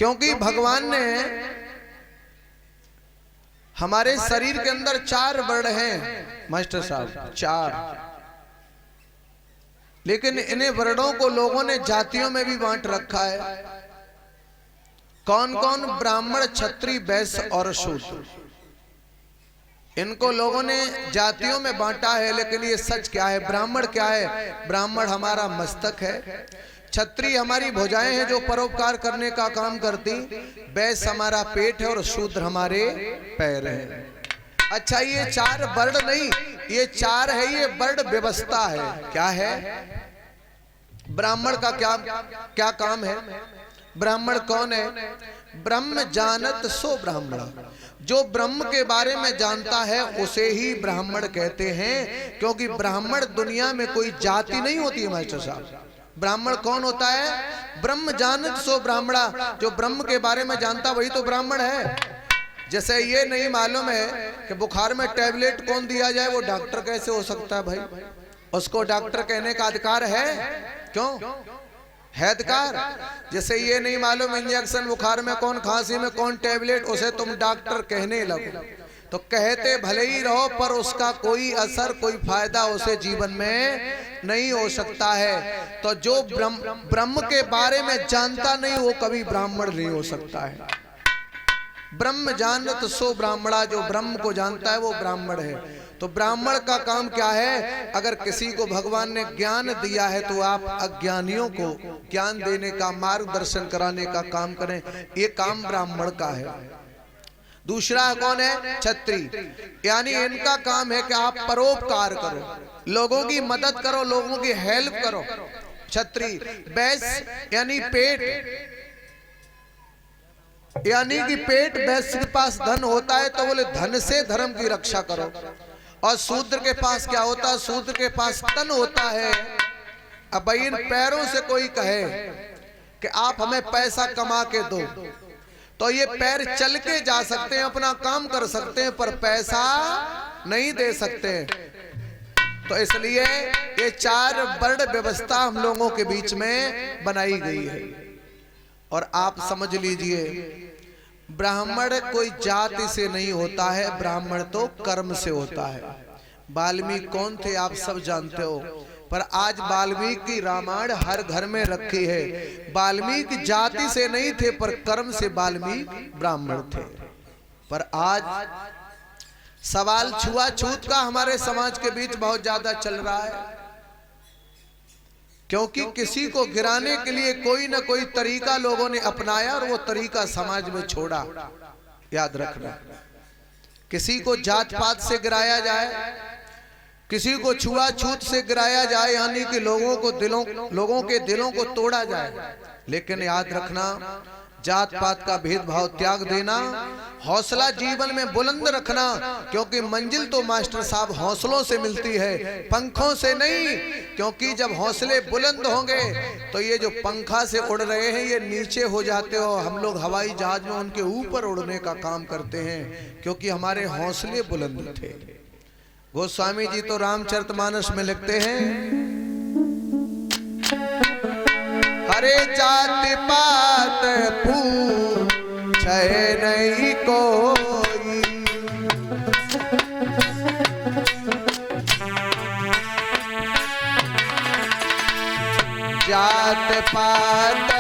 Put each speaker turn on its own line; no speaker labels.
क्योंकि भगवान ने हमारे शरीर के अंदर 4 वर्ण हैं मास्टर साहब, 4। लेकिन इन्हें वर्णों को लोगों ने जातियों में भी बांट रखा है। कौन कौन? ब्राह्मण, क्षत्रिय, वैश्य और शूद्र। इनको लोगों ने जातियों में बांटा है, लेकिन ये सच क्या है? ब्राह्मण क्या है? ब्राह्मण हमारा मस्तक है, क्षत्रिय हमारी भुजाएं हैं जो परोपकार करने का काम करती, वैश्य हमारा पेट है और शूद्र हमारे पैर हैं। अच्छा, ये 4 वर्ण नहीं, ये 4 है, ये वर्ण व्यवस्था है। क्या है? ब्राह्मण का क्या काम है? ब्राह्मण कौन है? ब्रह्म जानत सो ब्राह्मण। जो ब्रह्म के बारे में जानता है उसे ही ब्राह्मण कहते हैं, क्योंकि ब्राह्मण दुनिया में कोई जाति नहीं होती है मास्टर साहब। ब्राह्मण कौन होता है? ब्रह्म जानत सो ब्राह्मणा। जो ब्रह्म के बारे में जानता वही तो ब्राह्मण है। जैसे ये नहीं मालूम है कि बुखार में टैबलेट कौन दिया जाए, वो डॉक्टर कैसे हो सकता है भाई? उसको डॉक्टर कहने का अधिकार है? क्यों है अधिकार? जैसे ये नहीं मालूम इंजेक्शन बुखार में कौन, खांसी में कौन टैबलेट, उसे तुम डॉक्टर कहने लगो तो कहते भले ही रहो, पर उसका कोई असर, कोई फायदा उसे जीवन में नहीं हो सकता है। तो जो ब्रह्म के बारे में जानता नहीं वो कभी ब्राह्मण नहीं हो सकता है। ब्रह्म जानत सो ब्राह्मणा। जो ब्रह्म को जानता है वो ब्राह्मण है। तो ब्राह्मण का काम क्या है? अगर किसी को भगवान ने ज्ञान दिया है तो आप अज्ञानियों को ज्ञान देने का, मार्गदर्शन कराने का काम करें, ये काम ब्राह्मण का है। दूसरा कौन है? क्षत्रिय। यानी इनका काम है कि आप परोपकार करो, लोगों की मदद करो, लोगों की हेल्प करो। क्षत्रिय। वैश्य यानी पेट, यानी कि पेट वैश्य के पास धन होता है तो बोले धन से धर्म की रक्षा करो। और शूद्र के पास क्या होता है? शूद्र के पास तन होता है। अब भाई इन पैरों से कोई कहे कि आप हमें पैसा कमा के दो, तो ये पैर चल के जा सकते हैं, अपना काम कर सकते हैं, पर पैसा नहीं दे सकते। तो इसलिए ये 4 वर्ण व्यवस्था हम लोगों के बीच में बनाई गई है। और आप समझ लीजिए, ब्राह्मण कोई जाति से नहीं होता है, ब्राह्मण तो कर्म से होता है। वाल्मीकि कौन थे आप सब जानते हो, पर आज वाल्मीकि की रामायण हर घर में रखी है। वाल्मीकि जाति से नहीं थे, पर कर्म से वाल्मीकि ब्राह्मण थे। पर आज सवाल छुआछूत का हमारे समाज के बीच बहुत ज्यादा चल रहा है, क्योंकि किसी को गिराने के लिए कोई ना कोई तरीका लोगों ने अपनाया और वो तरीका समाज में छोड़ा। याद रखना, किसी को जात पात से गिराया जाए, किसी को छुआछूत से गिराया जाए, यानी कि लोगों के दिलों को तोड़ा जाए। लेकिन याद रखना, जात पात का भेदभाव त्याग देना, हौसला जीवन में बुलंद रखना, क्योंकि मंजिल तो मास्टर साहब हौसलों से मिलती है, पंखों से नहीं। क्योंकि जब हौसले बुलंद होंगे तो ये जो पंखा से उड़ रहे हैं ये नीचे हो जाते हो। हम लोग हवाई जहाज में उनके ऊपर उड़ने का काम करते हैं, क्योंकि हमारे हौसले बुलंद थे। गोस्वामी जी तो रामचरितमानस में लिखते हैं, हरे जाति पात पूछे नहीं कोई, जात पात